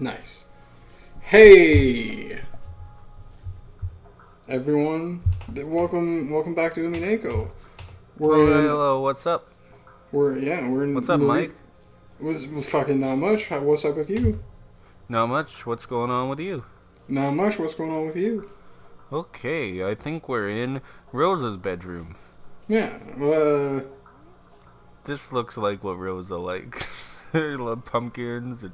Nice. Hey, everyone! Welcome back to Umineko. Hello, what's up? We're in What's up, Mike? Was fucking not much. What's up with you? Not much. What's going on with you? Not much. What's going on with you? Okay, I think we're in Rosa's bedroom. Yeah. This looks like what Rosa likes. Pumpkins and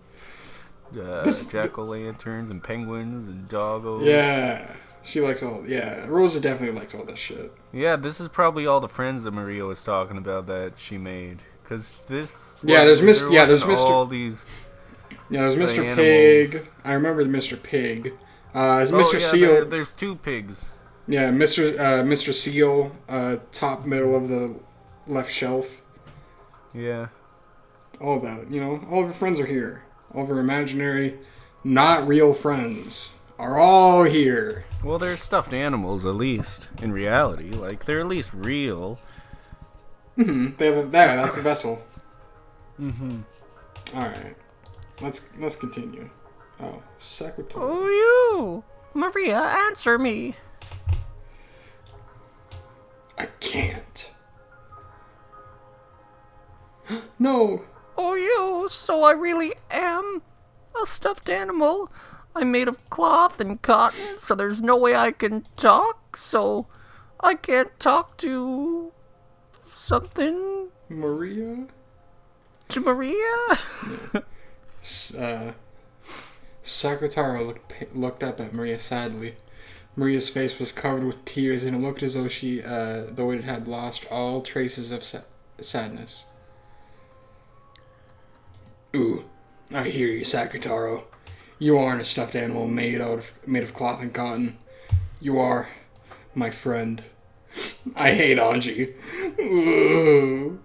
jack-o'-lanterns and penguins and doggos. Yeah. She likes all. Yeah, Rosa definitely likes all that shit. Yeah, this is probably all the friends that Maria was talking about that she made. Cause this. Yeah, there's Mr. Yeah, there's Mr. All Mr. these. Yeah, there's Mr. Animals. Pig. I remember the Mr. Pig. Is Mr. Seal. There's two pigs. Yeah, Mr. Seal. Top middle of the left shelf. Yeah. All of that, all of our friends are here. All of our imaginary, not real friends are all here. Well, they're stuffed animals, at least in reality. Like they're at least real. They have that's the vessel. Mm-hmm. All right, let's continue. Oh, secretary. Oh, you, Maria, answer me. I can't. No. Oh, you, so I really am a stuffed animal. I'm made of cloth and cotton, so there's no way I can talk, so I can't talk to something. Maria? To Maria? Sakataro looked up at Maria sadly. Maria's face was covered with tears, and it looked as though though it had lost all traces of sadness. Ooh, I hear you, Sakataro. You aren't a stuffed animal made of cloth and cotton. You are my friend. I hate Anji. Ooh.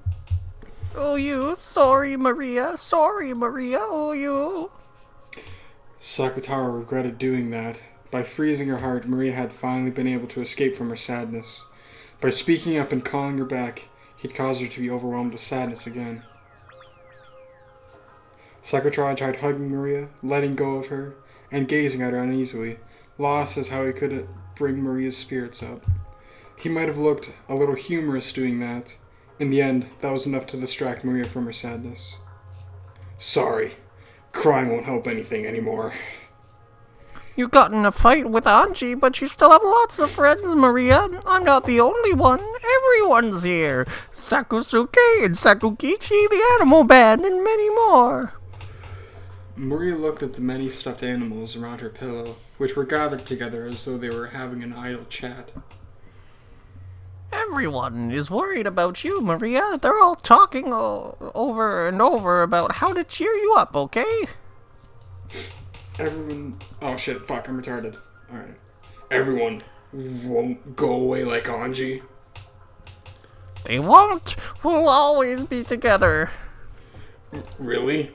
Oh, you, sorry, Maria, oh, you. Sakataro regretted doing that. By freezing her heart, Maria had finally been able to escape from her sadness. By speaking up and calling her back, he'd caused her to be overwhelmed with sadness again. Sakataro tried hugging Maria, letting go of her, and gazing at her uneasily, lost as how he could bring Maria's spirits up. He might have looked a little humorous doing that. In the end, that was enough to distract Maria from her sadness. Sorry. Crying won't help anything anymore. You got in a fight with Anji, but you still have lots of friends, Maria. I'm not the only one. Everyone's here. Sakusuke and Sakukichi, the animal band, and many more. Maria looked at the many stuffed animals around her pillow, which were gathered together as though they were having an idle chat. Everyone is worried about you, Maria. They're all talking over and over about how to cheer you up, okay? Everyone... Oh shit, fuck, I'm retarded. Alright. Everyone won't go away like Anji. They won't. We'll always be together. Really?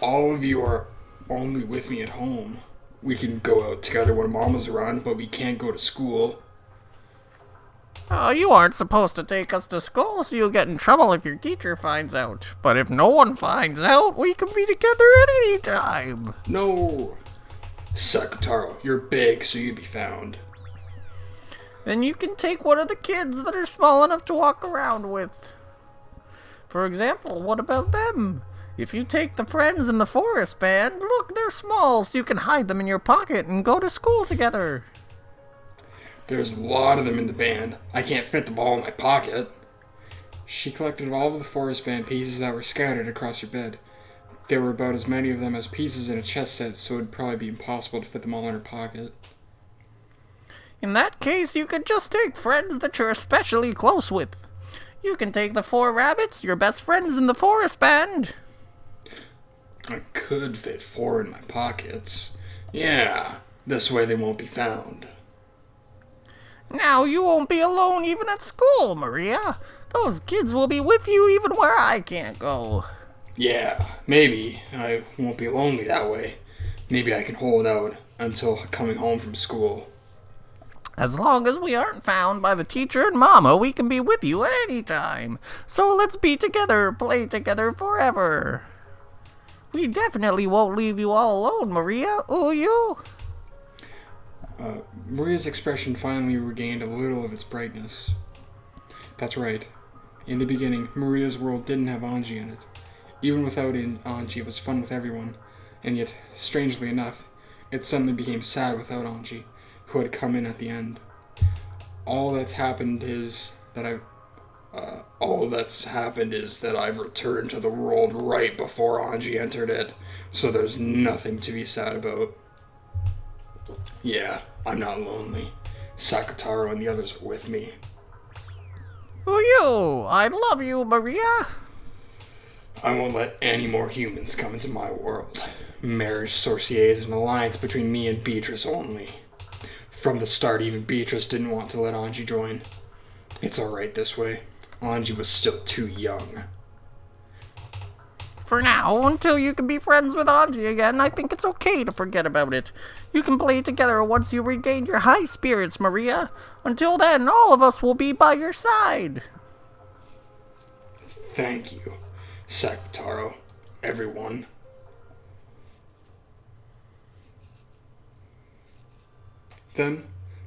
All of you are only with me at home. We can go out together when Mama's around, but we can't go to school. Oh, you aren't supposed to take us to school, so you'll get in trouble if your teacher finds out. But if no one finds out, we can be together at any time. No. Sakataro, you're big, so you'd be found. Then you can take one of the kids that are small enough to walk around with. For example, what about them? If you take the friends in the forest band, look, they're small, so you can hide them in your pocket and go to school together. There's a lot of them in the band. I can't fit them all in my pocket. She collected all of the forest band pieces that were scattered across her bed. There were about as many of them as pieces in a chess set, so it'd probably be impossible to fit them all in her pocket. In that case, you could just take friends that you're especially close with. You can take the 4 rabbits, your best friends in the forest band. I could fit 4 in my pockets. Yeah, this way they won't be found. Now you won't be alone even at school, Maria. Those kids will be with you even where I can't go. Yeah, maybe I won't be lonely that way. Maybe I can hold out until coming home from school. As long as we aren't found by the teacher and Mama, we can be with you at any time. So let's be together, play together forever. We definitely won't leave you all alone, Maria. Oh, you? Maria's expression finally regained a little of its brightness. That's right. In the beginning, Maria's world didn't have Anji in it. Even without Anji, it was fun with everyone. And yet, strangely enough, it suddenly became sad without Anji, who had come in at the end. All that's happened is that I've returned to the world right before Anji entered it, so there's nothing to be sad about. Yeah, I'm not lonely. Sakutaro and the others are with me. Oh, you? I love you, Maria. I won't let any more humans come into my world. Marriage Sorcier is an alliance between me and Beatrice only. From the start, even Beatrice didn't want to let Anji join. It's alright this way. Anji was still too young. For now, until you can be friends with Anji again, I think it's okay to forget about it. You can play together once you regain your high spirits, Maria. Until then, all of us will be by your side. Thank you, Sakutaro, everyone. Then,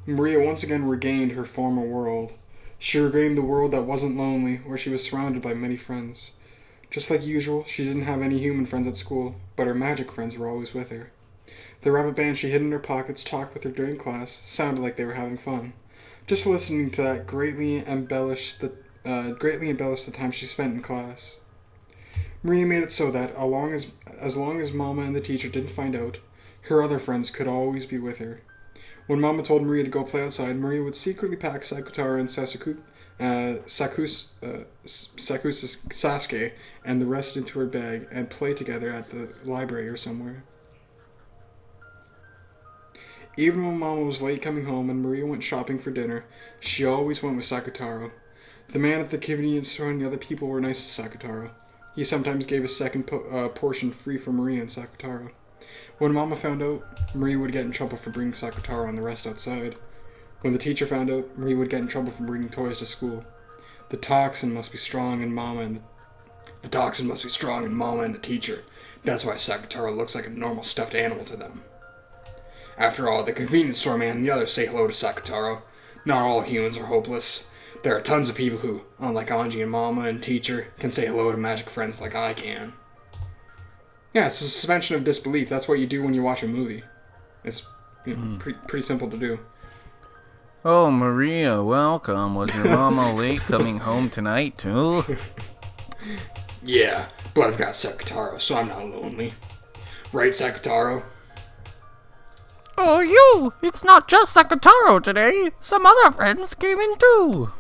Maria once again regained her former world. She regained the world that wasn't lonely, where she was surrounded by many friends. Just like usual, she didn't have any human friends at school, but her magic friends were always with her. The rabbit band she hid in her pockets talked with her during class, sounded like they were having fun. Just listening to that greatly embellished the time she spent in class. Maria made it so that, as long as Mama and the teacher didn't find out, her other friends could always be with her. When Mama told Maria to go play outside, Maria would secretly pack Sakutaro and Sasuke and the rest into her bag and play together at the library or somewhere. Even when Mama was late coming home and Maria went shopping for dinner, she always went with Sakutaro. The man at the convenience store and the other people were nice to Sakutaro. He sometimes gave a second portion free for Maria and Sakutaro. When Mama found out, Maria would get in trouble for bringing Sakutaro and the rest outside. When the teacher found out, Maria would get in trouble for bringing toys to school. The toxin must be strong in Mama and the teacher. That's why Sakutaro looks like a normal stuffed animal to them. After all, the convenience store man and the others say hello to Sakutaro. Not all humans are hopeless. There are tons of people who, unlike Anji and Mama and teacher, can say hello to magic friends like I can. Yeah, it's a suspension of disbelief. That's what you do when you watch a movie. It's pretty simple to do. Oh, Maria, welcome. Was your mama late coming home tonight, too? Yeah, but I've got Sakutaro, so I'm not lonely. Right, Sakutaro? Oh, you! It's not just Sakutaro today. Some other friends came in, too.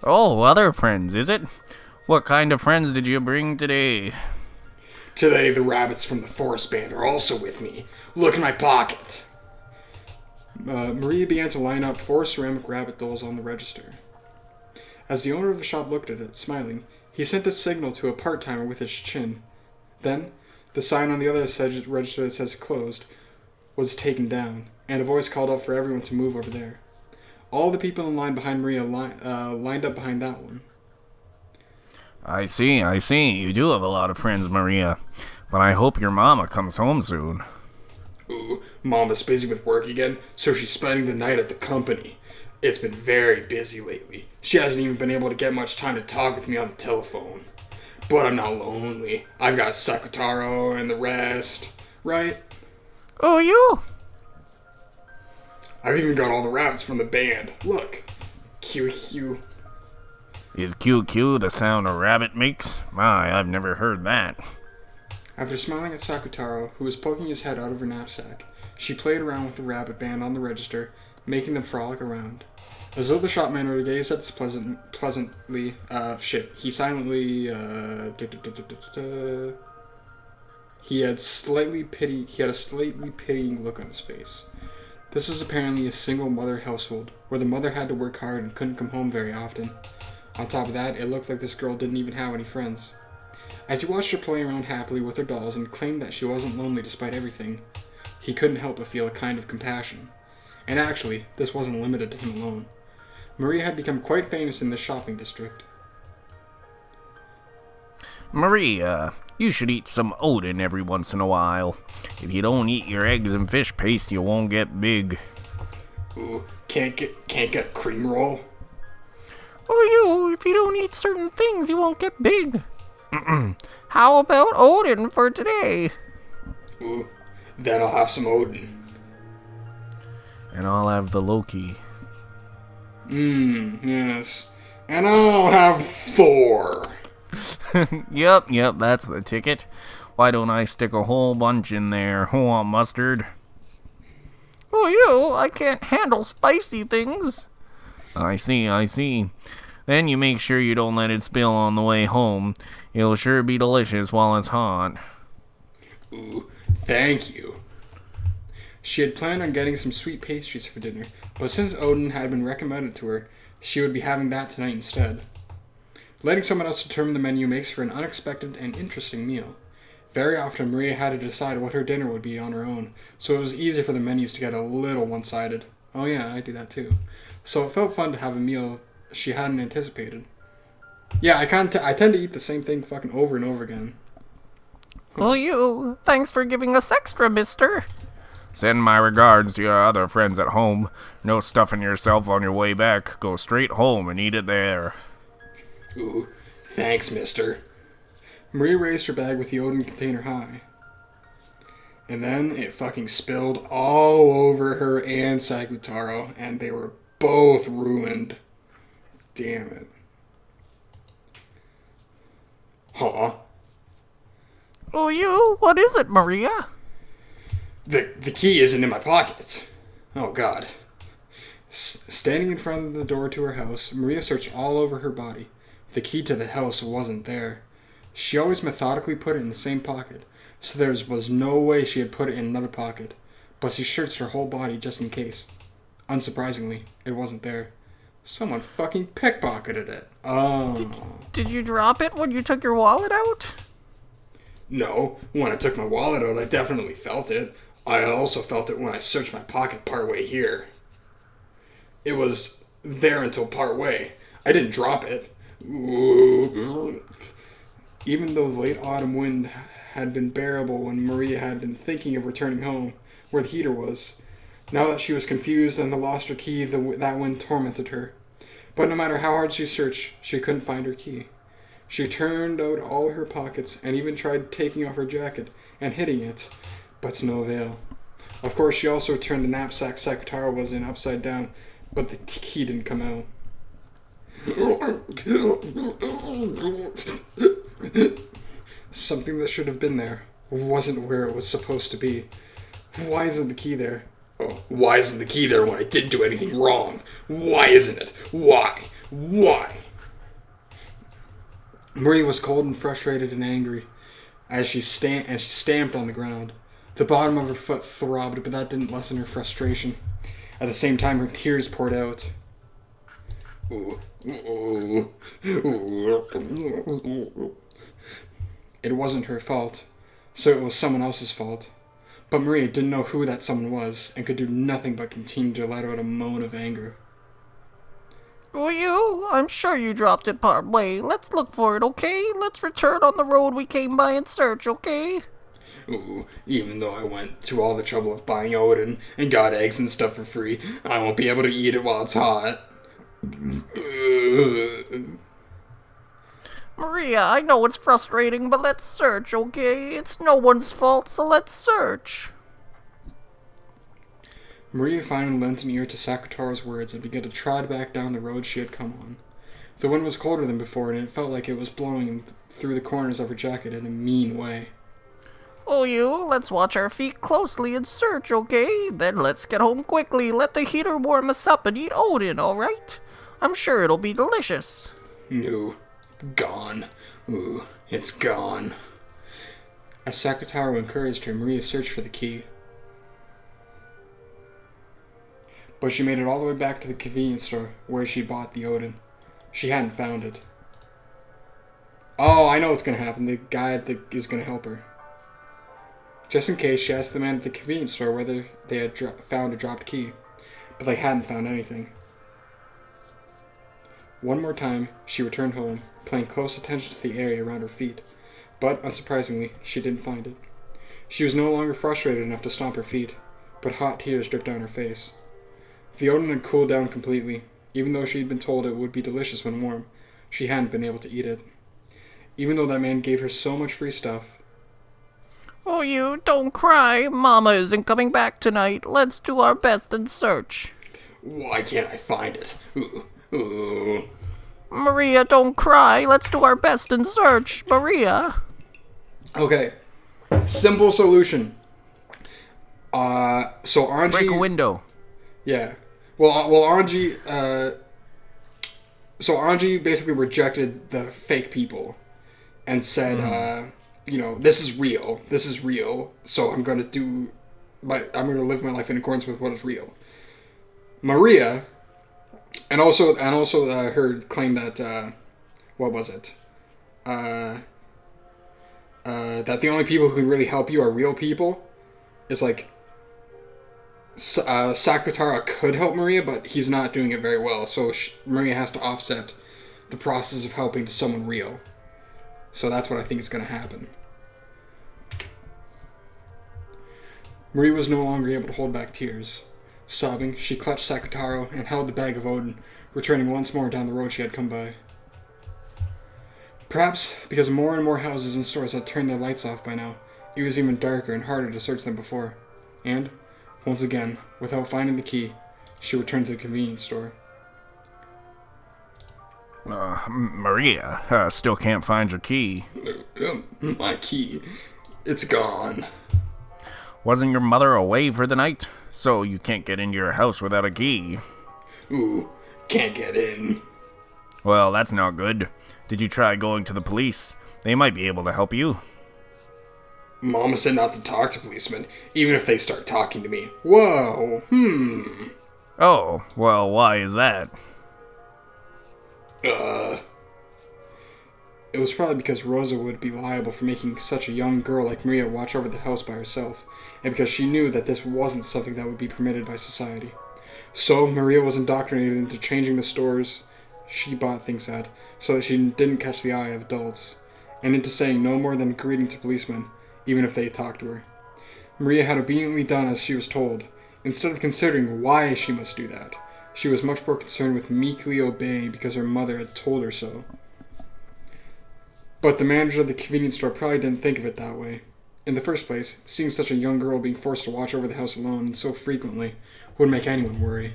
Oh, other friends, is it? What kind of friends did you bring today? Today, the rabbits from the forest band are also with me. Look in my pocket. Maria began to line up 4 ceramic rabbit dolls on the register. As the owner of the shop looked at it, smiling, he sent a signal to a part-timer with his chin. Then, the sign on the other register that says closed was taken down, and a voice called out for everyone to move over there. All the people in line behind Maria lined up behind that one. I see. You do have a lot of friends, Maria. But I hope your mama comes home soon. Ooh, Mama's busy with work again, so she's spending the night at the company. It's been very busy lately. She hasn't even been able to get much time to talk with me on the telephone. But I'm not lonely. I've got Sakutaro and the rest, right? Oh, you? I've even got all the rabbits from the band. Look. Q. Is QQ the sound a rabbit makes? My, I've never heard that. After smiling at Sakutaro, who was poking his head out of her knapsack, she played around with the rabbit band on the register, making them frolic around. As though the shopman were to gaze at this pleasantly, he silently, he had a slightly pitying look on his face. This was apparently a single mother household, where the mother had to work hard and couldn't come home very often. On top of that, it looked like this girl didn't even have any friends. As he watched her play around happily with her dolls and claimed that she wasn't lonely despite everything, he couldn't help but feel a kind of compassion. And actually, this wasn't limited to him alone. Maria had become quite famous in this shopping district. Maria, You should eat some Odin every once in a while. If you don't eat your eggs and fish paste, you won't get big. Ooh, can't get a cream roll? If you don't eat certain things, you won't get big. How about Odin for today? Ooh, then I'll have some Odin. And I'll have the Loki. Yes. And I'll have Thor. Yep, that's the ticket. Why don't I stick a whole bunch in there? Who want mustard? I can't handle spicy things. I see. Then you make sure you don't let it spill on the way home. It'll sure be delicious while it's hot. Ooh, thank you. She had planned on getting some sweet pastries for dinner, but since Odin had been recommended to her, she would be having that tonight instead. Letting someone else determine the menu makes for an unexpected and interesting meal. Very often, Maria had to decide what her dinner would be on her own, so it was easy for the menus to get a little one-sided. Oh yeah, I do that too. So it felt fun to have a meal she hadn't anticipated. Yeah, I tend to eat the same thing fucking over and over again. Thanks for giving us extra, mister. Send my regards to your other friends at home. No stuffing yourself on your way back. Go straight home and eat it there. Ooh, thanks, mister. Maria raised her bag with the Odin container high. And then it fucking spilled all over her and Sagutaro, and they were both ruined. Damn it. Huh? What is it, Maria? The key isn't in my pocket. Oh, God. Standing in front of the door to her house, Maria searched all over her body. The key to the house wasn't there. She always methodically put it in the same pocket, so there was no way she had put it in another pocket. But she searched her whole body just in case. Unsurprisingly, it wasn't there. Someone fucking pickpocketed it. Oh. Did you drop it when you took your wallet out? No, when I took my wallet out, I definitely felt it. I also felt it when I searched my pocket partway here. It was there until partway. I didn't drop it. Ooh. Even though the late autumn wind had been bearable when Maria had been thinking of returning home, where the heater was, now that she was confused and had lost her key, that wind tormented her. But no matter how hard she searched, she couldn't find her key. She turned out all her pockets and even tried taking off her jacket and hitting it, but to no avail. Of course, she also turned the knapsack Sakatara was in upside down, but the key didn't come out. Something that should have been there wasn't where it was supposed to be. Why isn't the key there? Oh, why isn't the key there when I didn't do anything wrong? Why isn't it? Why? Maria was cold and frustrated and angry as she stamped on the ground. The bottom of her foot throbbed, but that didn't lessen her frustration. At the same time, her tears poured out. It wasn't her fault, so it was someone else's fault. But Maria didn't know who that someone was and could do nothing but continue to let out a moan of anger. I'm sure you dropped it part way. Let's look for it, okay? Let's return on the road we came by and search, okay? Even though I went to all the trouble of buying Odin and got eggs and stuff for free, I won't be able to eat it while it's hot. Maria, I know it's frustrating, but let's search, okay? It's no one's fault, so let's search. Maria finally lent an ear to Sakatara's words and began to trot back down the road she had come on. The wind was colder than before, and it felt like it was blowing through the corners of her jacket in a mean way. Let's watch our feet closely and search, okay? Then let's get home quickly. Let the heater warm us up and eat Odin, alright? I'm sure it'll be delicious. No. Gone. It's gone. As Sakatara encouraged her, Maria searched for the key. But she made it all the way back to the convenience store where she bought the Odin. She hadn't found it. Oh, I know what's going to happen. The guy that is going to help her. Just in case, she asked the man at the convenience store whether they had found a dropped key. But they hadn't found anything. One more time, she returned home, paying close attention to the area around her feet. But, unsurprisingly, she didn't find it. She was no longer frustrated enough to stomp her feet, but hot tears dripped down her face. The Odin had cooled down completely. Even though she had been told it would be delicious when warm, she hadn't been able to eat it. Even though that man gave her so much free stuff. Oh, you don't cry. Mama isn't coming back tonight. Let's do our best and search. Why can't I find it? Ooh. Maria, don't cry. Let's do our best and search. Maria. Okay. Simple solution. So Anji... Break a window. Yeah. Well, Anji... So Anji basically rejected the fake people and said, this is real, so I'm going to live my life in accordance with what is real. Maria, and also her claim that, what was it? That the only people who can really help you are real people. Is like, Sakutara could help Maria, but he's not doing it very well, so Maria has to offset the process of helping to someone real. So that's what I think is going to happen. Maria was no longer able to hold back tears. Sobbing, she clutched Sakutaro and held the bag of Odin, returning once more down the road she had come by. Perhaps because more and more houses and stores had turned their lights off by now, it was even darker and harder to search than before. And, once again, without finding the key, she returned to the convenience store. Maria, still can't find your key. My key. It's gone. Wasn't your mother away for the night? So you can't get into your house without a key. Ooh, can't get in. Well, that's not good. Did you try going to the police? They might be able to help you. Mama said not to talk to policemen, even if they start talking to me. Whoa, Oh, well, why is that? It was probably because Rosa would be liable for making such a young girl like Maria watch over the house by herself, and because she knew that this wasn't something that would be permitted by society. So, Maria was indoctrinated into changing the stores she bought things at, so that she didn't catch the eye of adults, and into saying no more than a greeting to policemen, even if they talked to her. Maria had obediently done as she was told, instead of considering why she must do that. She was much more concerned with meekly obeying because her mother had told her so. But the manager of the convenience store probably didn't think of it that way. In the first place, seeing such a young girl being forced to watch over the house alone and so frequently would make anyone worry.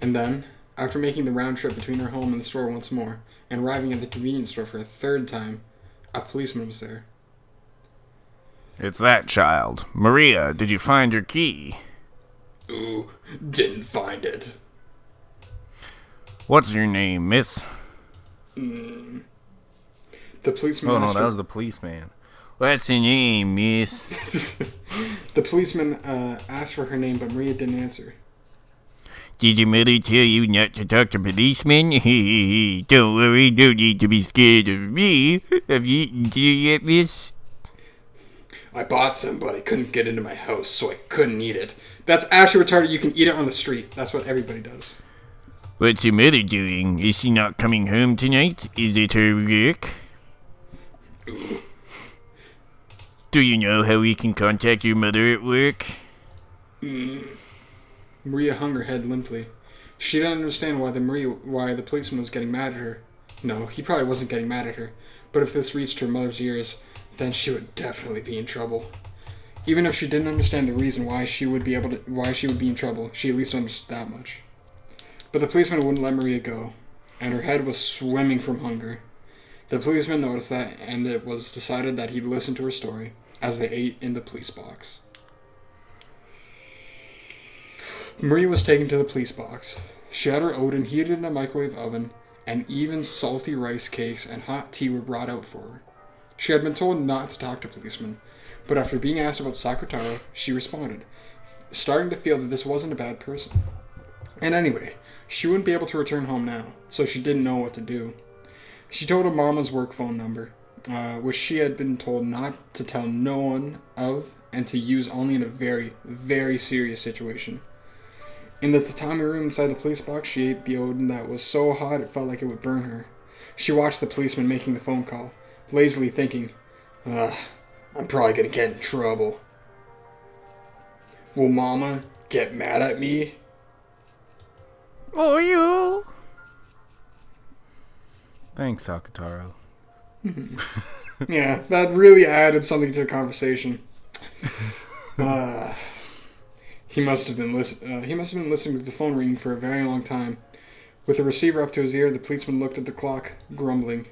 And then, after making the round trip between her home and the store once more, and arriving at the convenience store for a third time, a policeman was there. It's that child. Maria, did you find your key? Ooh, didn't find it. What's your name, miss? The policeman... Oh, no, that was the policeman. What's your name, miss? The policeman asked for her name, but Maria didn't answer. Did your mother tell you not to talk to policemen? Don't worry, no need to be scared of me. Have you eaten dinner yet, miss? I bought some, but I couldn't get into my house, so I couldn't eat it. That's actually retarded. You can eat it on the street. That's what everybody does. What's your mother doing? Is she not coming home tonight? Is it her work? Ooh. Do you know how we can contact your mother at work? Maria hung her head limply. She didn't understand why the policeman was getting mad at her. No, he probably wasn't getting mad at her. But if this reached her mother's ears, then she would definitely be in trouble. Even if she didn't understand the reason why she would be in trouble, she at least understood that much. But the policeman wouldn't let Maria go, and her head was swimming from hunger. The policeman noticed that, and it was decided that he'd listen to her story as they ate in the police box. Maria was taken to the police box. She had her Odin heated in a microwave oven, and even salty rice cakes and hot tea were brought out for her. She had been told not to talk to policemen, but after being asked about Sakutaro, she responded, starting to feel that this wasn't a bad person. And anyway, she wouldn't be able to return home now, so she didn't know what to do. She told her mama's work phone number, which she had been told not to tell no one of and to use only in a very, very serious situation. In the tatami room inside the police box, she ate the Odin that was so hot it felt like it would burn her. She watched the policeman making the phone call, lazily thinking, Ugh, I'm probably gonna get in trouble. Will Mama get mad at me? Oh, you. Thanks, Sakataro. Yeah, that really added something to the conversation. He must have been listening to the phone ringing for a very long time. With the receiver up to his ear, the policeman looked at the clock, grumbling.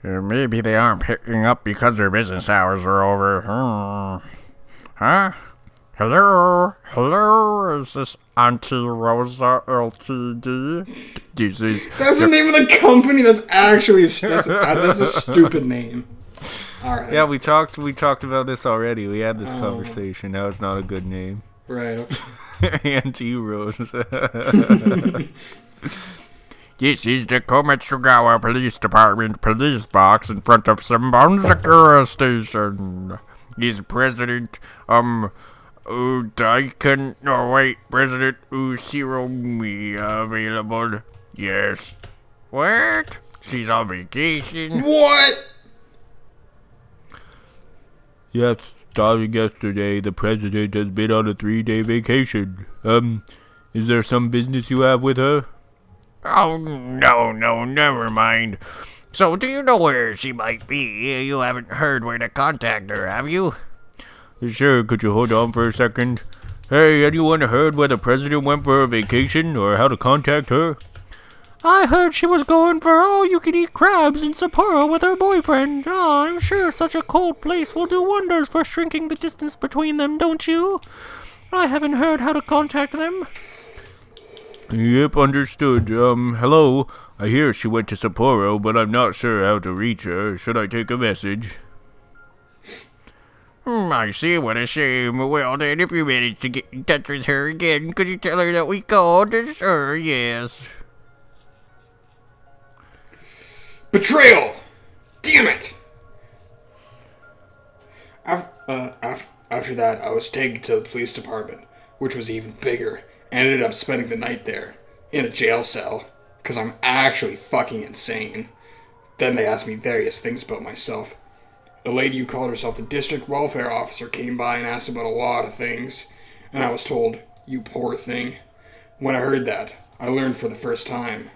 Maybe they aren't picking up because their business hours are over. Huh? Hello? Hello? Is this Auntie Rosa Ltd? That's the name of the company. That's a stupid name. All right. Yeah, we talked about this already. We had this conversation. Now it's not a good name. Right. Auntie Rosa. This is the Komatsugawa Police Department police box in front of Sambonzakura Station. Is President, President Ushiro available? Yes. What? She's on vacation? What? Yes, starting yesterday, the President has been on a 3-day vacation. Is there some business you have with her? Oh, no, never mind. So, do you know where she might be? You haven't heard where to contact her, have you? Sure, could you hold on for a second? Hey, anyone heard where the President went for a vacation, or how to contact her? I heard she was going for all-you-can-eat crabs in Sapporo with her boyfriend. Oh, I'm sure such a cold place will do wonders for shrinking the distance between them, don't you? I haven't heard how to contact them. Yep, understood. Hello. I hear she went to Sapporo, but I'm not sure how to reach her. Should I take a message? I see. What a shame. Well, then, if you manage to get in touch with her again, could you tell her that we called? Sure, yes. Betrayal! Damn it! After that, I was taken to the police department, which was even bigger, and ended up spending the night there, in a jail cell, because I'm actually fucking insane. Then they asked me various things about myself. A lady who called herself the district welfare officer came by and asked about a lot of things, and I was told, you poor thing. When I heard that, I learned for the first time.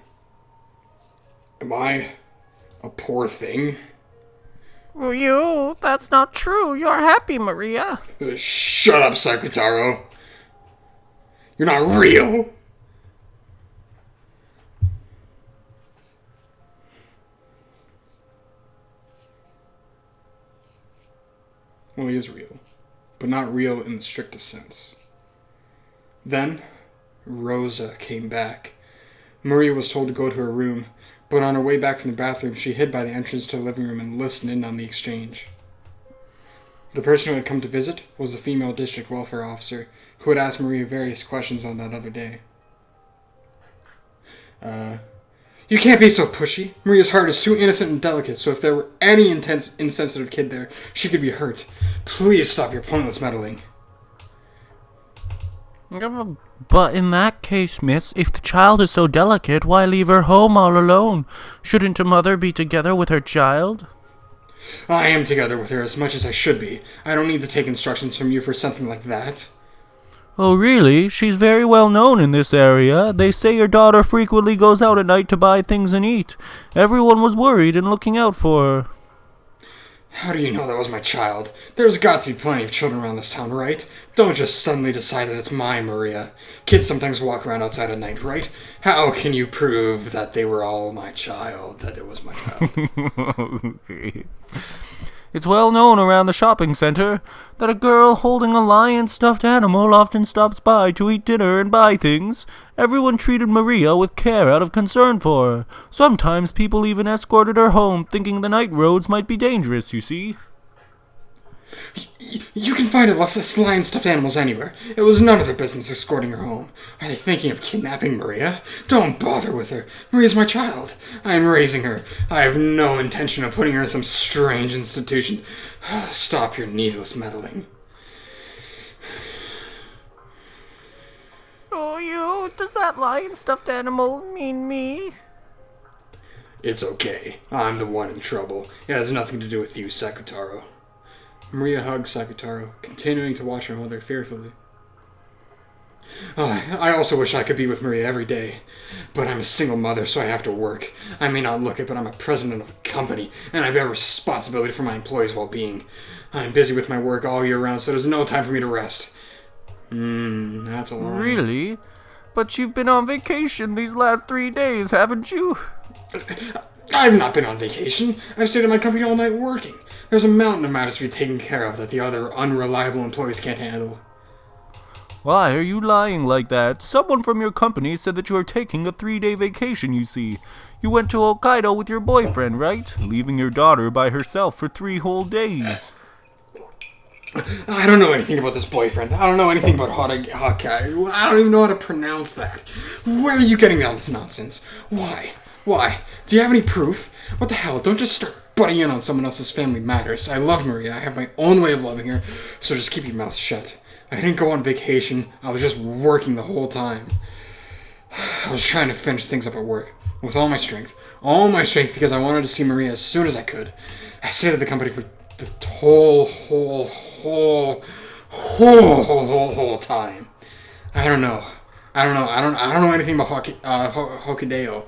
Am I a poor thing? Well, that's not true. You're happy, Maria. Shut up, Sakutaro. You're not real. Well, he is real, but not real in the strictest sense. Then, Rosa came back. Maria was told to go to her room, but on her way back from the bathroom, she hid by the entrance to the living room and listened in on the exchange. The person who had come to visit was the female district welfare officer, who had asked Maria various questions on that other day. You can't be so pushy. Maria's heart is too innocent and delicate, so if there were any insensitive kid there, she could be hurt. Please stop your pointless meddling. But in that case, miss, if the child is so delicate, why leave her home all alone? Shouldn't a mother be together with her child? I am together with her as much as I should be. I don't need to take instructions from you for something like that. Oh, really? She's very well known in this area. They say your daughter frequently goes out at night to buy things and eat. Everyone was worried and looking out for her. How do you know that was my child? There's got to be plenty of children around this town, right? Don't just suddenly decide that it's mine, Maria. Kids sometimes walk around outside at night, right? How can you prove that they were all my child, that it was my child? Okay. It's well known around the shopping center that a girl holding a lion-stuffed animal often stops by to eat dinner and buy things. Everyone treated Maria with care out of concern for her. Sometimes people even escorted her home, thinking the night roads might be dangerous, you see. You can find a lion-stuffed animals anywhere. It was none of their business escorting her home. Are they thinking of kidnapping Maria? Don't bother with her. Maria's my child. I am raising her. I have no intention of putting her in some strange institution. Stop your needless meddling. Oh, does that lion-stuffed animal mean me? It's okay. I'm the one in trouble. It has nothing to do with you, Sakutaro. Maria hugged Sakutaro, continuing to watch her mother fearfully. I also wish I could be with Maria every day. But I'm a single mother, so I have to work. I may not look it, but I'm a president of a company, and I have a responsibility for my employees' well-being. I'm busy with my work all year round, so there's no time for me to rest. That's a lie. Really? But you've been on vacation these last 3 days, haven't you? I've not been on vacation. I've stayed at my company all night working. There's a mountain of matters to be taken care of that the other unreliable employees can't handle. Why are you lying like that? Someone from your company said that you are taking a 3-day vacation, you see. You went to Hokkaido with your boyfriend, right? Leaving your daughter by herself for 3 whole days. I don't know anything about this boyfriend. I don't know anything about Hawkeye. I don't even know how to pronounce that. Where are you getting all this nonsense? Why? Do you have any proof? What the hell? Don't just start butting in on someone else's family matters. I love Maria. I have my own way of loving her, so just keep your mouth shut. I didn't go on vacation. I was just working the whole time. I was trying to finish things up at work with all my strength. All my strength because I wanted to see Maria as soon as I could. I stayed at the company for the whole time. I don't know anything about Hokkaido.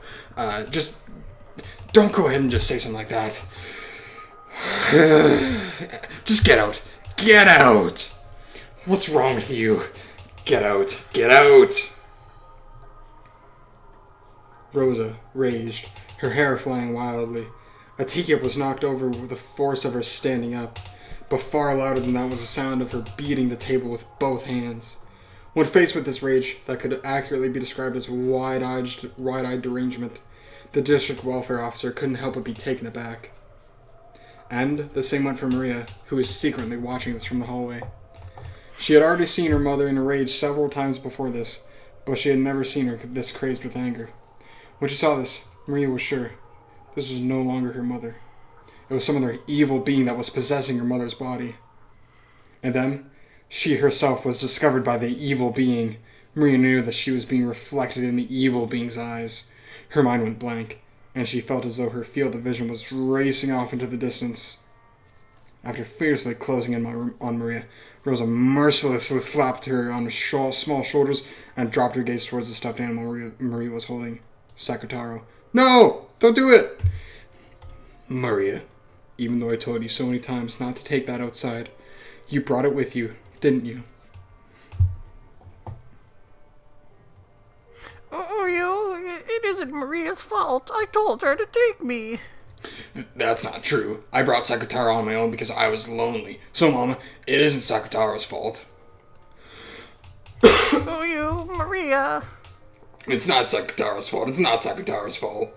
Just don't go ahead and just say something like that. Just get out. Get out. What's wrong with you? Get out. Get out. Rosa raged, her hair flying wildly. A teacup was knocked over with the force of her standing up, but far louder than that was the sound of her beating the table with both hands. When faced with this rage that could accurately be described as wide-eyed derangement, the district welfare officer couldn't help but be taken aback. And the same went for Maria, who was secretly watching this from the hallway. She had already seen her mother in a rage several times before this, but she had never seen her this crazed with anger. When she saw this, Maria was sure this was no longer her mother. It was some other evil being that was possessing her mother's body. And then, she herself was discovered by the evil being. Maria knew that she was being reflected in the evil being's eyes. Her mind went blank, and she felt as though her field of vision was racing off into the distance. After fiercely closing in on Maria, Rosa mercilessly slapped her on the small shoulders and dropped her gaze towards the stuffed animal Maria was holding. Sakutaro. No! Don't do it! Maria, even though I told you so many times not to take that outside, you brought it with you, didn't you? It isn't Maria's fault. I told her to take me. That's not true. I brought Sakutaro on my own because I was lonely. So, Mama, it isn't Sakutaro's fault. Maria. It's not Sakutaro's fault. It's not Sakutaro's fault.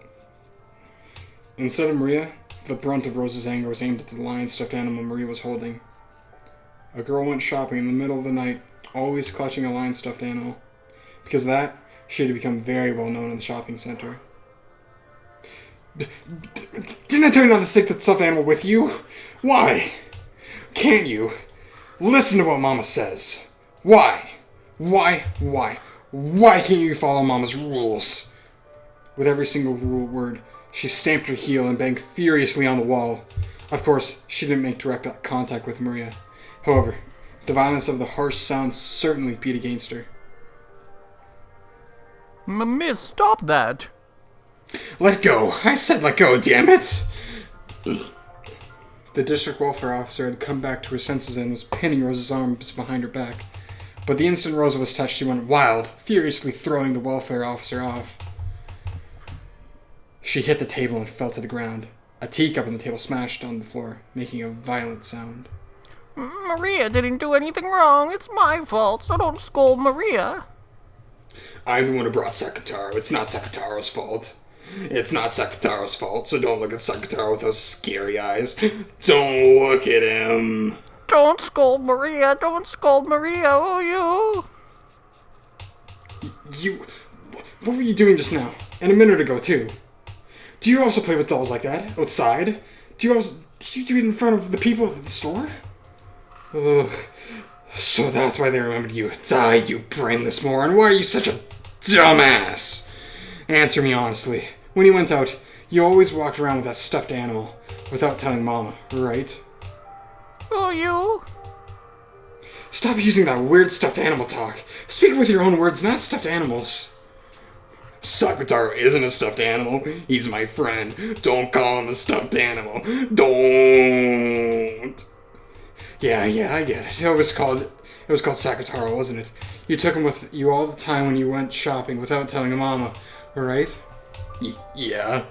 Instead of Maria, the brunt of Rosa's anger was aimed at the lion stuffed animal Maria was holding. A girl went shopping in the middle of the night, always clutching a lion stuffed animal. Because of that, she had become very well known in the shopping center. Didn't I tell you not to take the stuffed animal with you? Why? Can't you? Listen to what Mama says. Why? Why can't you follow Mama's rules? With every single word, she stamped her heel and banged furiously on the wall. Of course, she didn't make direct contact with Maria. However, the violence of the harsh sound certainly beat against her. Miss, stop that. Let go. I said let go, damn it. The district welfare officer had come back to her senses and was pinning Rosa's arms behind her back. But the instant Rosa was touched, she went wild, furiously throwing the welfare officer off. She hit the table and fell to the ground. A teacup on the table smashed on the floor, making a violent sound. Maria didn't do anything wrong. It's my fault, so don't scold Maria. I'm the one who brought Sakutaro. It's not Sakutaro's fault. It's not Sakutaro's fault, so don't look at Sakutaro with those scary eyes. Don't look at him. Don't scold Maria. Don't scold Maria, will you? What were you doing just now? And a minute ago, too. Do you also play with dolls like that, outside? Do you do it in front of the people at the store? Ugh. So that's why they remembered you. Die, you brainless moron. Why are you such a dumbass? Answer me honestly. When you went out, You always walked around with that stuffed animal without telling Mama, right? Who you? Stop using that weird stuffed animal talk. Speak with your own words, not stuffed animals. Sakutaro isn't a stuffed animal. He's my friend. Don't call him a stuffed animal. Don't. Yeah, I get it. It was called Sakutaro, wasn't it? You took him with you all the time when you went shopping without telling Mama, right? Yeah.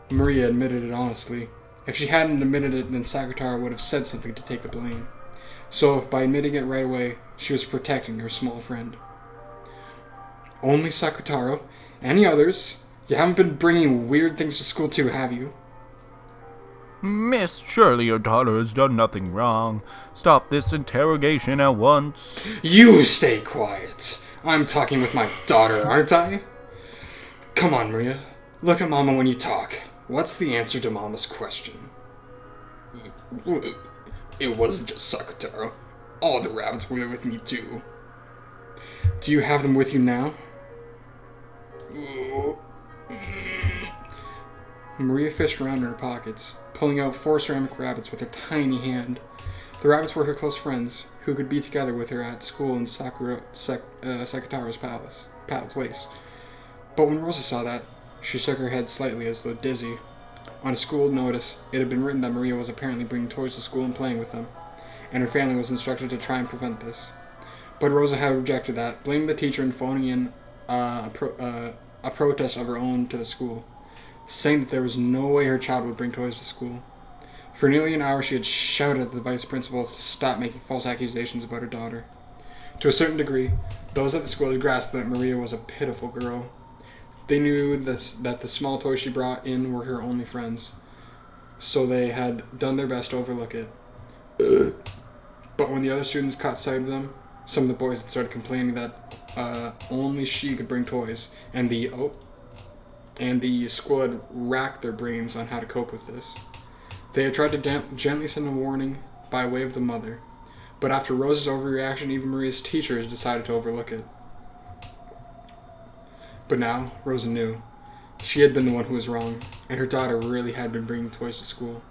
Maria admitted it honestly. If she hadn't admitted it, then Sakutaro would have said something to take the blame. So, by admitting it right away, she was protecting her small friend. Only Sakutaro? Any others? You haven't been bringing weird things to school too, have you? Miss, surely your daughter has done nothing wrong. Stop this interrogation at once. You stay quiet. I'm talking with my daughter, aren't I? Come on, Maria. Look at Mama when you talk. What's the answer to Mama's question? It wasn't just Sakutaro. All the rabbits were with me too. Do you have them with you now? Maria fished around in her pockets, pulling out 4 ceramic rabbits with her tiny hand. The rabbits were her close friends, who could be together with her at school in Sakutaro's place. But when Rosa saw that, she shook her head slightly as though dizzy. On a school notice, it had been written that Maria was apparently bringing toys to school and playing with them, and her family was instructed to try and prevent this. But Rosa had rejected that, blaming the teacher and phoning in a protest of her own to the school, saying that there was no way her child would bring toys to school. For nearly an hour, she had shouted at the vice principal to stop making false accusations about her daughter. To a certain degree, those at the school had grasped that Maria was a pitiful girl. They knew that the small toys she brought in were her only friends, so they had done their best to overlook it. But when the other students caught sight of them, some of the boys had started complaining that only she could bring toys, and the school had racked their brains on how to cope with this. They had tried to gently send a warning by way of the mother, but after Rosa's overreaction, even Maria's teachers decided to overlook it. But now, Rosa knew. She had been the one who was wrong, and her daughter really had been bringing toys to school.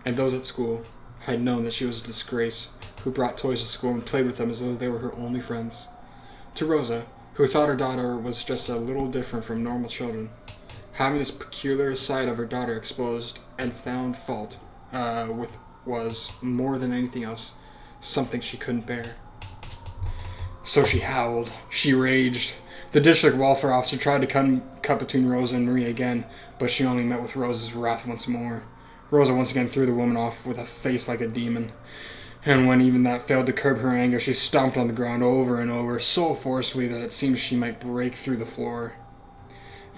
And those at school had known that she was a disgrace who brought toys to school and played with them as though they were her only friends. To Rosa, who thought her daughter was just a little different from normal children, having this peculiar side of her daughter exposed and found fault with was, more than anything else, something she couldn't bear. So she howled. She raged. The district welfare officer tried to cut between Rosa and Maria again, but she only met with Rosa's wrath once more. Rosa once again threw the woman off with a face like a demon. And when even that failed to curb her anger, she stomped on the ground over and over, so forcefully that it seemed she might break through the floor.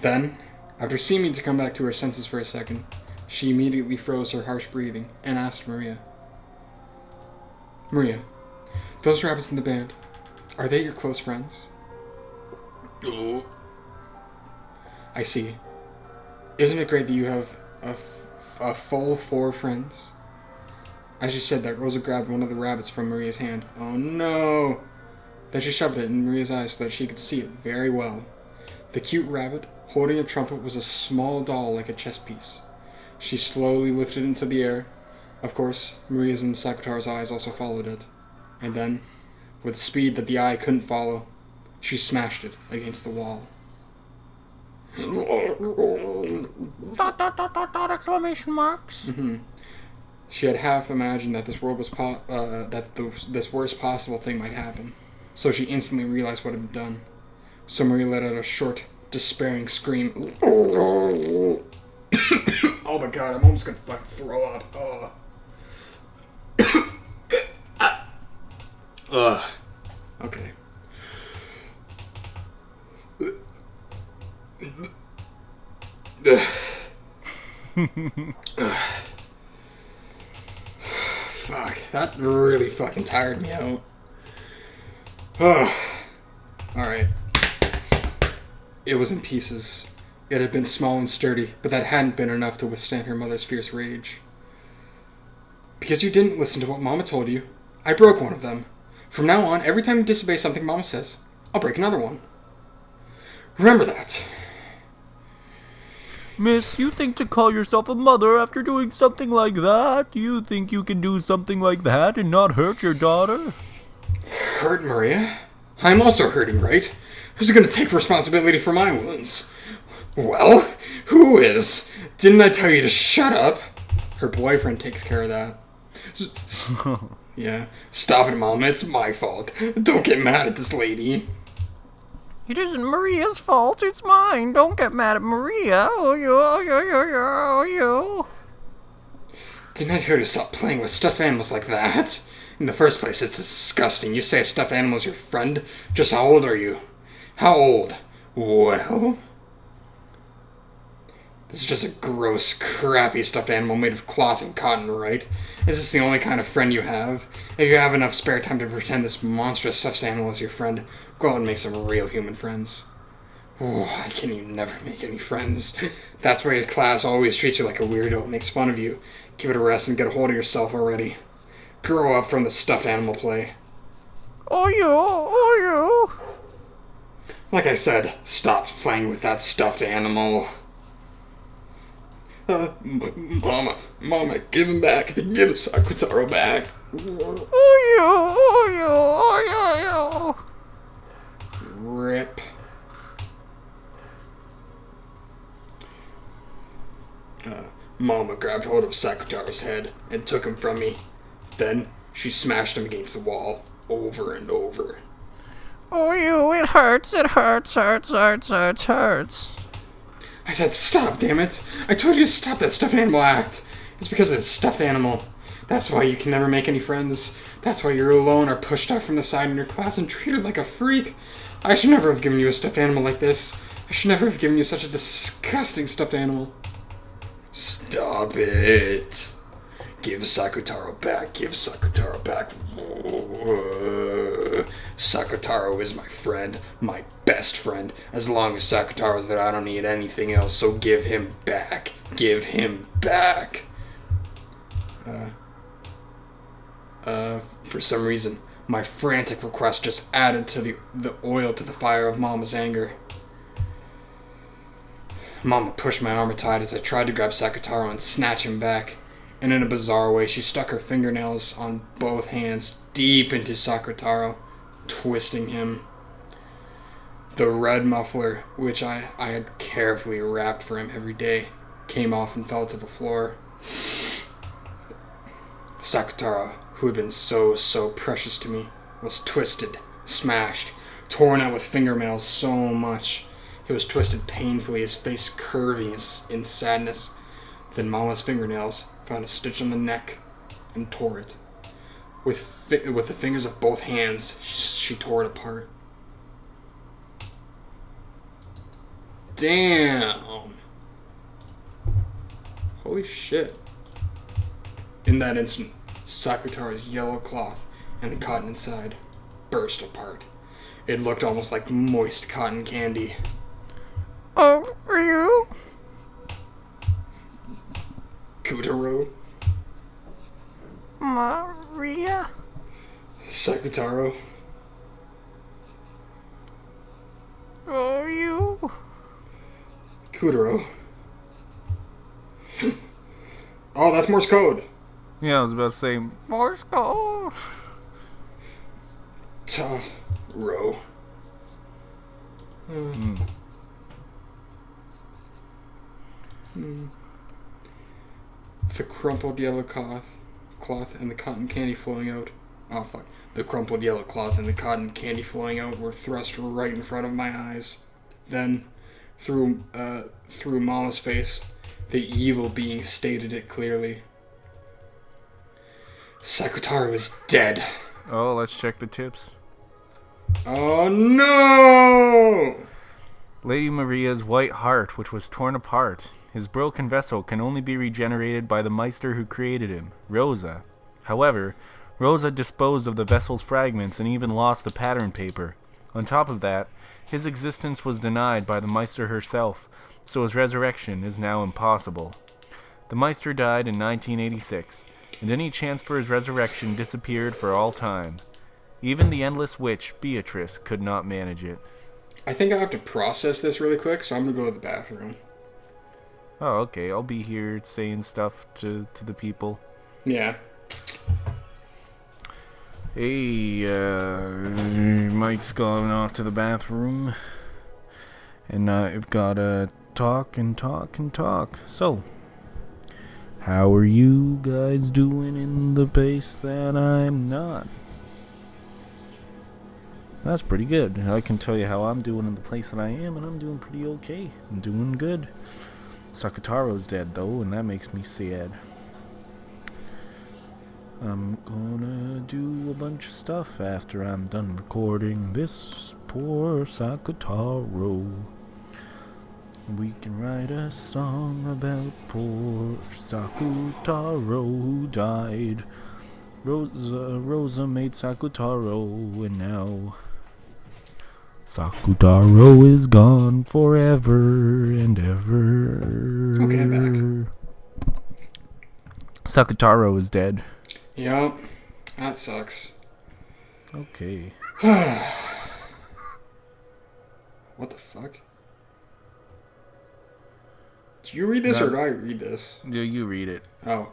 Then, after seeming to come back to her senses for a second, she immediately froze her harsh breathing and asked Maria, those rabbits in the band, are they your close friends? Oh. I see. Isn't it great that you have a full 4 friends? As she said that, Rosa grabbed one of the rabbits from Maria's hand. Oh no! Then she shoved it in Maria's eyes so that she could see it very well. The cute rabbit, holding a trumpet, was a small doll like a chess piece. She slowly lifted it into the air. Of course, Maria's and Sakutaro's eyes also followed it. And then, with speed that the eye couldn't follow, she smashed it against the wall. Exclamation marks. She had half imagined that this worst possible thing might happen, so she instantly realized what had been done. So Maria let out a short, despairing scream. Oh my god, I'm almost gonna fucking throw up. Okay. Fuck, that really fucking tired me out. Alright. It was in pieces. It had been small and sturdy, but that hadn't been enough to withstand her mother's fierce rage. Because you didn't listen to what Mama told you, I broke one of them. From now on, every time you disobey something Mama says, I'll break another one. Remember that. Miss, you think to call yourself a mother after doing something like that? You think you can do something like that and not hurt your daughter? Hurt Maria? I'm also hurting, right? Who's going to take responsibility for my wounds? Well, who is? Didn't I tell you to shut up? Her boyfriend takes care of that. Yeah. Stop it, Mom. It's my fault. Don't get mad at this lady. It isn't Maria's fault, it's mine. Don't get mad at Maria. Oh, you. Didn't I tell you to stop playing with stuffed animals like that? In the first place, it's disgusting. You say a stuffed animal is your friend? Just how old are you? How old? Well... This is just a gross, crappy stuffed animal made of cloth and cotton, right? Is this the only kind of friend you have? If you have enough spare time to pretend this monstrous stuffed animal is your friend, go out and make some real human friends. Why can you never make any friends? That's why your class always treats you like a weirdo, makes fun of you. Give it a rest and get a hold of yourself already. Grow up from the stuffed animal play. Oh, you. Like I said, stop playing with that stuffed animal. Mama, give him back. Give Sakutaro back. Oh, you. Rip. Mama grabbed hold of Sakutaro's head and took him from me. Then she smashed him against the wall over and over. Oh, you, it hurts. I said, stop, damn it. I told you to stop that stuffed animal act. It's because of this stuffed animal. That's why you can never make any friends. That's why you're alone or pushed off from the side in your class and treated like a freak. I should never have given you a stuffed animal like this. I should never have given you such a disgusting stuffed animal. Stop it. Give Sakutaro back. Sakutaro is my friend, my best friend. As long as Sakutaro's there, I don't need anything else, so give him back. For some reason, my frantic request just added to the oil to the fire of Mama's anger. Mama pushed my arm aside as I tried to grab Sakutaro and snatch him back. And in a bizarre way, she stuck her fingernails on both hands deep into Sakutaro, twisting him. The red muffler, which I had carefully wrapped for him every day, came off and fell to the floor. Sakutaro, who had been so precious to me, was twisted, smashed, torn out with fingernails so much. He was twisted painfully, his face curving in sadness. Then Mama's fingernails found a stitch on the neck and tore it. With the fingers of both hands, she tore it apart. Damn! Holy shit. In that instant, Sakutaro's yellow cloth and the cotton inside burst apart. It looked almost like moist cotton candy. Oh, are you? Kutaro? Maria? Sakutaro? Oh, you? Kutaro? Oh, that's Morse code. Yeah, I was about to say Morse code. Taro. The crumpled yellow cloth and the cotton candy flowing out. Oh, fuck. The crumpled yellow cloth and the cotton candy flowing out were thrust right in front of my eyes. Then, through Mama's face, the evil being stated it clearly. Sakutaro is dead. Oh, let's check the tips. Oh, no! Lady Maria's white heart, which was torn apart. His broken vessel can only be regenerated by the Meister who created him, Rosa. However, Rosa disposed of the vessel's fragments and even lost the pattern paper. On top of that, his existence was denied by the Meister herself, so his resurrection is now impossible. The Meister died in 1986, and any chance for his resurrection disappeared for all time. Even the endless witch, Beatrice, could not manage it. I think I have to process this really quick, so I'm going to go to the bathroom. Oh, okay. I'll be here saying stuff to the people. Yeah. Hey, Mike's gone off to the bathroom. And I've got to talk and talk and talk. So, how are you guys doing in the place that I'm not? That's pretty good. I can tell you how I'm doing in the place that I am, and I'm doing pretty okay. I'm doing good. Sakutaro's dead, though, and that makes me sad. I'm gonna do a bunch of stuff after I'm done recording this. Poor Sakutaro. We can write a song about poor Sakutaro who died. Rosa made Sakutaro, and now Sakutaro is gone forever and ever. Okay, I'm back. Sakutaro is dead. Yep. That sucks. Okay. What the fuck? Do you read this or do I read this? You read it. Oh.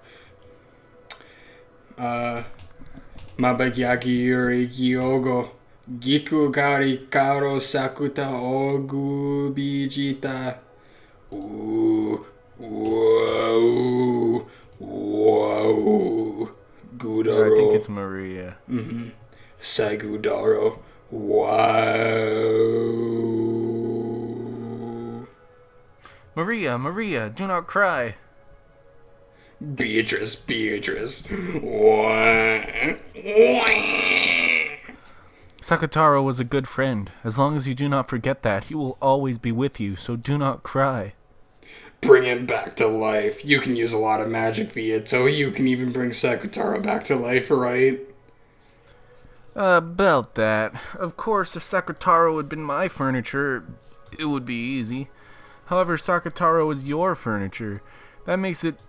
Mabagaki yuri gyogo. Giku gari karo sakuta ogu bijita. Ooh. Whoa. Whoa. Gudaro. I think it's Maria. Mm-hmm. Sagudaro. Wow. Maria, do not cry. Beatrice. Sakutaro was a good friend. As long as you do not forget that, he will always be with you, so do not cry. Bring him back to life. You can use a lot of magic, Beato. You can even bring Sakutaro back to life, right? About that. Of course, if Sakutaro had been my furniture, it would be easy. However, Sakutaro is your furniture. That makes it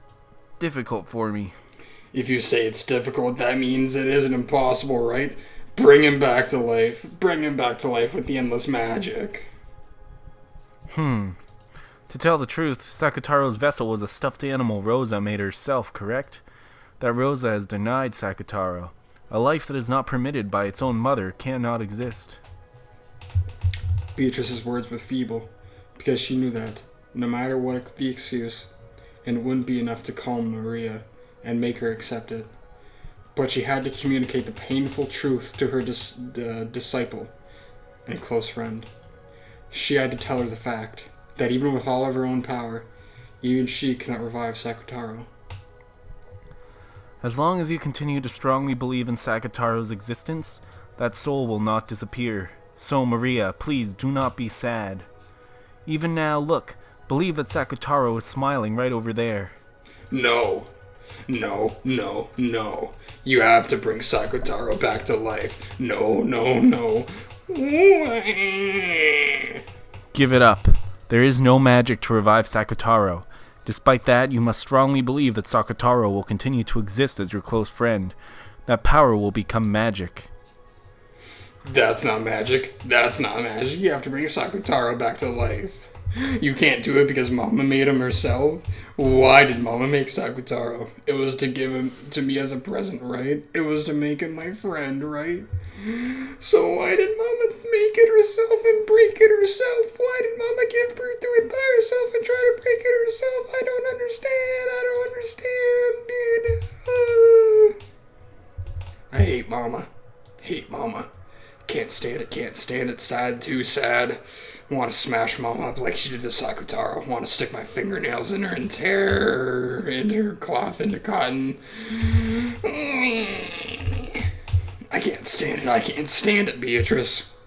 difficult for me. If you say it's difficult, that means it isn't impossible, right? Bring him back to life. Bring him back to life with the endless magic. To tell the truth, Sakutaro's vessel was a stuffed animal Rosa made herself, correct? That Rosa has denied Sakutaro. A life that is not permitted by its own mother cannot exist. Beatrice's words were feeble, because she knew that, no matter what the excuse, it wouldn't be enough to calm Maria and make her accept it. But she had to communicate the painful truth to her disciple and close friend. She had to tell her the fact that even with all of her own power, even she cannot revive Sakutaro. As long as you continue to strongly believe in Sakutaro's existence, that soul will not disappear. So, Maria, please do not be sad. Even now, look, believe that Sakutaro is smiling right over there. No. You have to bring Sakutaro back to life. No. Give it up. There is no magic to revive Sakutaro. Despite that, you must strongly believe that Sakutaro will continue to exist as your close friend. That power will become magic. That's not magic. You have to bring Sakutaro back to life. You can't do it because Mama made him herself? Why did Mama make Sakutaro? It was to give him to me as a present, right? It was to make him my friend, right? So why did Mama make it herself and break it herself? Why did Mama give birth to it by herself and try to break it herself? I don't understand, dude. I hate Mama. Can't stand it. Sad, too sad. Want to smash Mama up like she did to Sakutaro. Want to stick my fingernails in her and tear her cloth into cotton. I can't stand it, Beatrice.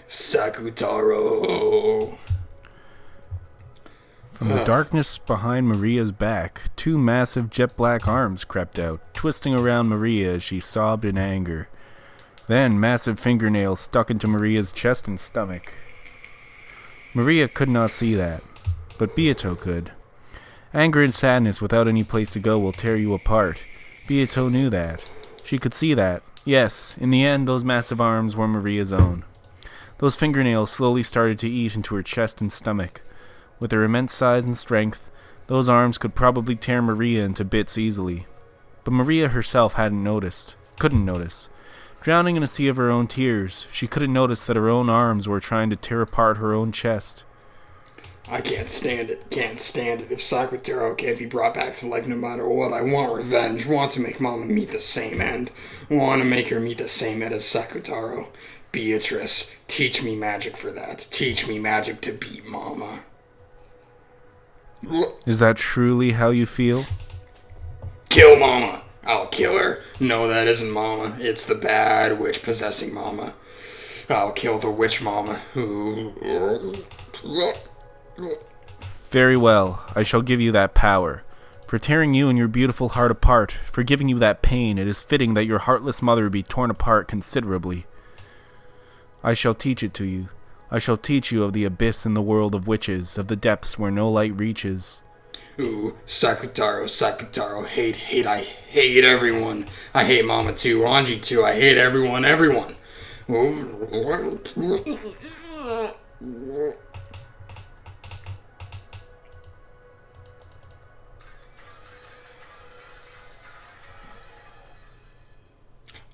Sakutaro. From the darkness behind Maria's back, two massive jet-black arms crept out, twisting around Maria as she sobbed in anger. Then massive fingernails stuck into Maria's chest and stomach. Maria could not see that, but Beato could. Anger and sadness without any place to go will tear you apart. Beato knew that. She could see that. Yes, in the end, those massive arms were Maria's own. Those fingernails slowly started to eat into her chest and stomach. With her immense size and strength, those arms could probably tear Maria into bits easily. But Maria herself couldn't notice. Drowning in a sea of her own tears, she couldn't notice that her own arms were trying to tear apart her own chest. I can't stand it. Can't stand it. If Sakutaro can't be brought back to life no matter what, I want revenge. Want to make Mama meet the same end. Want to make her meet the same end as Sakutaro. Beatrice, teach me magic for that. Teach me magic to beat Mama. Is that truly how you feel? Kill Mama. I'll kill her. No, that isn't Mama. It's the bad witch possessing Mama. I'll kill the witch Mama. Very well, I shall give you that power. For tearing you and your beautiful heart apart, for giving you that pain, it is fitting that your heartless mother be torn apart considerably. I shall teach it to you. I shall teach you of the abyss in the world of witches, of the depths where no light reaches. Ooh, Sakutaro, hate, I hate everyone. I hate Mama too, Anji too, I hate everyone.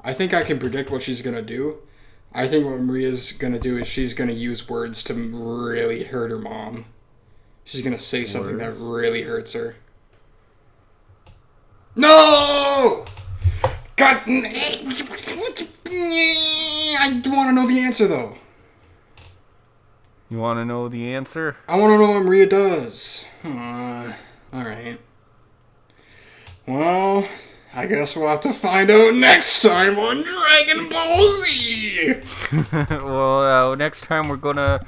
I think I can predict what she's gonna do. I think what Maria's gonna do is she's gonna use words to really hurt her mom. She's gonna say something that really hurts her. No! God, I want to know the answer though. You want to know the answer? I want to know what Maria does. Alright. Well, I guess we'll have to find out next time on Dragon Ball Z. Well, next time we're gonna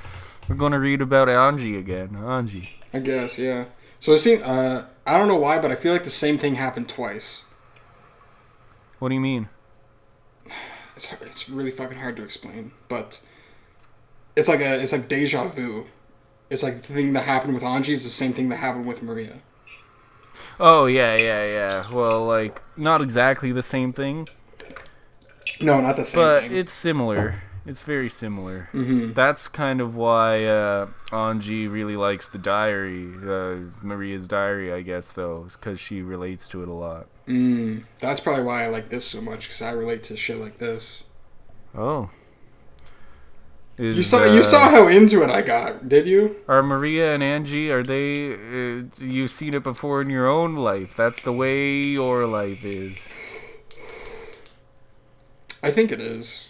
read about Anji again. Anji. I guess, yeah. So it seems, I don't know why, but I feel like the same thing happened twice. What do you mean? It's really fucking hard to explain, but it's like deja vu. It's like the thing that happened with Anji is the same thing that happened with Maria. Oh, yeah. Well, like, not exactly the same thing. No, not the same thing. But it's similar. It's very similar. Mm-hmm. That's kind of why Anji really likes the diary, Maria's diary, I guess, though, because she relates to it a lot. That's probably why I like this so much, because I relate to shit like this. Oh. You saw how into it I got, did you? Are Maria and Angie, are they... you've seen it before in your own life. That's the way your life is. I think it is.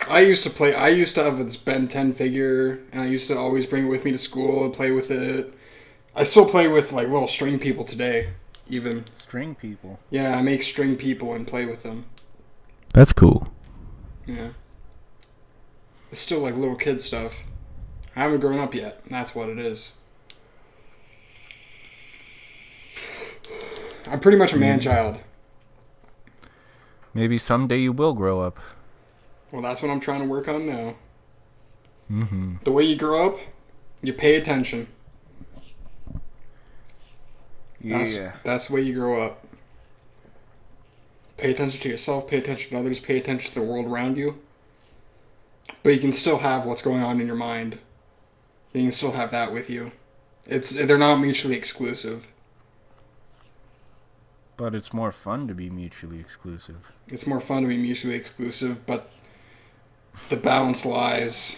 I used to have this Ben 10 figure, and I used to always bring it with me to school and play with it. I still play with, like, little string people today, even. String people? Yeah, I make string people and play with them. That's cool. Yeah. It's still, like, little kid stuff. I haven't grown up yet, and that's what it is. I'm pretty much a man-child. Maybe someday you will grow up. Well, that's what I'm trying to work on now. Mm-hmm. The way you grow up, you pay attention. Yeah. That's the way you grow up. Pay attention to yourself, pay attention to others, pay attention to the world around you. But you can still have what's going on in your mind. You can still have that with you. They're not mutually exclusive. But it's more fun to be mutually exclusive. It's more fun to be mutually exclusive, but the balance lies...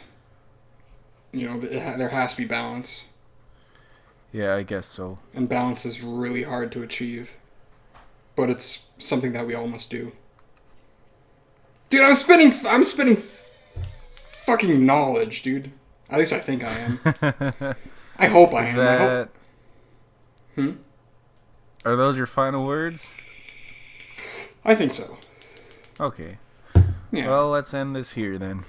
there has to be balance. Yeah, I guess so. And balance is really hard to achieve. But it's something that we all must do. Dude, I'm spitting fucking knowledge, dude. At least I think I am. I hope I am. Are those your final words? I think so. Okay. Yeah. Well, let's end this here then.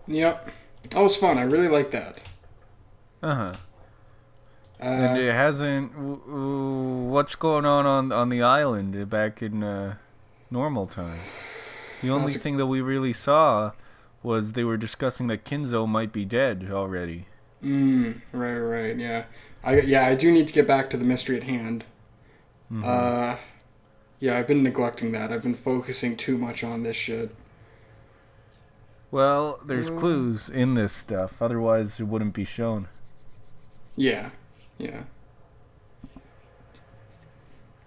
Yep. That was fun. I really like that. Uh-huh. And it hasn't... what's going on the island back in normal time? The only thing that we really saw was they were discussing that Kinzo might be dead already. Right, yeah. I do need to get back to the mystery at hand. Mm-hmm. Yeah, I've been neglecting that. I've been focusing too much on this shit. Well, there's clues in this stuff. Otherwise, it wouldn't be shown. Yeah. Yeah.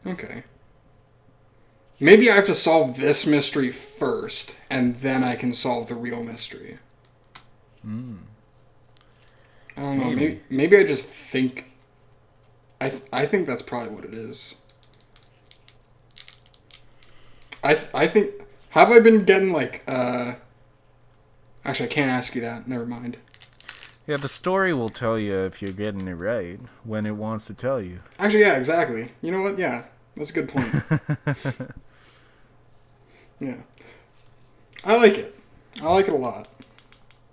Okay. Maybe I have to solve this mystery first, and then I can solve the real mystery. I don't know. Maybe. Maybe I just think. I think that's probably what it is. I think. Have I been getting like Actually, I can't ask you that. Never mind. Yeah, the story will tell you if you're getting it right when it wants to tell you. Actually, yeah, exactly. You know what? Yeah, that's a good point. Yeah, I like it. I like it a lot.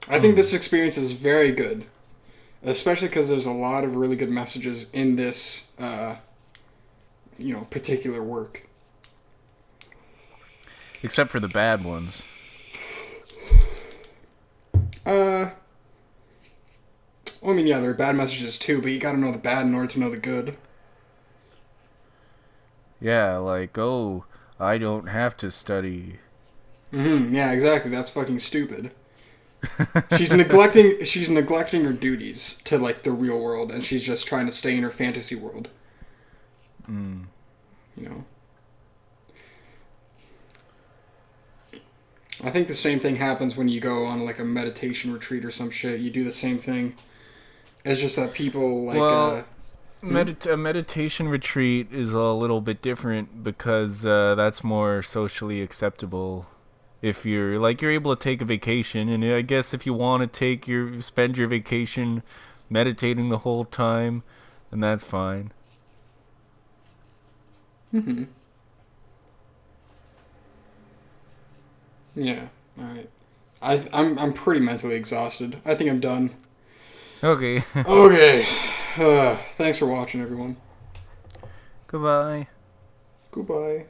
I think this experience is very good, especially because there's a lot of really good messages in this, particular work. Except for the bad ones. Well, I mean, yeah, there are bad messages too, but you got to know the bad in order to know the good. Yeah, like, oh, I don't have to study. Yeah, exactly. That's fucking stupid. She's neglecting her duties to like the real world, and she's just trying to stay in her fantasy world. You know. I think the same thing happens when you go on like a meditation retreat or some shit. You do the same thing. It's just that people like Well, a meditation retreat is a little bit different because that's more socially acceptable. If you're able to take a vacation, and I guess if you want to spend your vacation meditating the whole time, then that's fine. yeah. All right. I'm pretty mentally exhausted. I think I'm done. Okay. Okay. Thanks for watching, everyone. Goodbye. Goodbye.